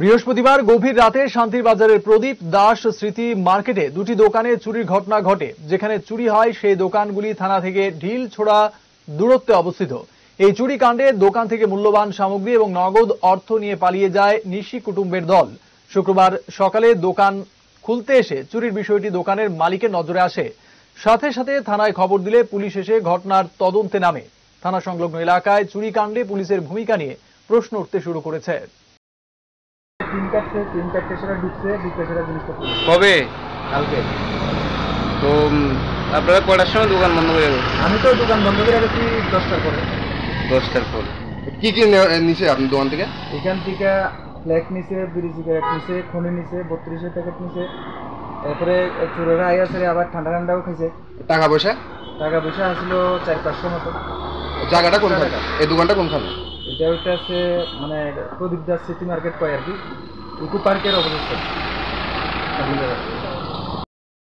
বৃহস্পতিবার গভীর রাতে শান্তির বাজারের প্রদীপ দাস স্মৃতি মার্কেটে দুটি দোকানে চুরির ঘটনা ঘটে। যেখানে চুরি হয় সেই দোকানগুলি থানা থেকে ঢিল ছোড়া দূরত্বে অবস্থিত। এই চুরি কাণ্ডে দোকান থেকে মূল্যবান সামগ্রী এবং নগদ অর্থ নিয়ে পালিয়ে যায় নিশি কুটুম্বের দল। শুক্রবার সকালে দোকান খুলতে এসে চুরির বিষয়টি দোকানের মালিকের নজরে আসে। সাথে সাথে থানায় খবর দিলে পুলিশ এসে ঘটনার তদন্তে নামে। থানা সংলগ্ন এলাকায় চুরি কাণ্ডে পুলিশের ভূমিকা নিয়ে প্রশ্ন উঠতে শুরু করেছে। কবে? কালকে। তো আপনারা কটার সময় দোকান বন্ধ করে গেছেন? আমি তো দোকান বন্ধ করে গেছি 10টার পরে। 10টার পরে কি কি নিছে আপনি দোকান থেকে? এখান থেকে ফ্ল্যাগ নিছে, বিড়ি সিগারেট নিছে, খনি নিছে, 32 প্যাকেট নিছে। এরপরে চোরেরা আইয়াছে, আবার ঠান্ডা ঠান্ডাও খাইছে। টাকা পয়সা আসলো 400-500 মতো। জায়গাটা কোনখানে? এই দোকানটা কোনখানে? এটা হচ্ছে মানে প্রদীপ দাস সিটি মার্কেট কয় আর কি, ইকো পার্কের অবস্থা।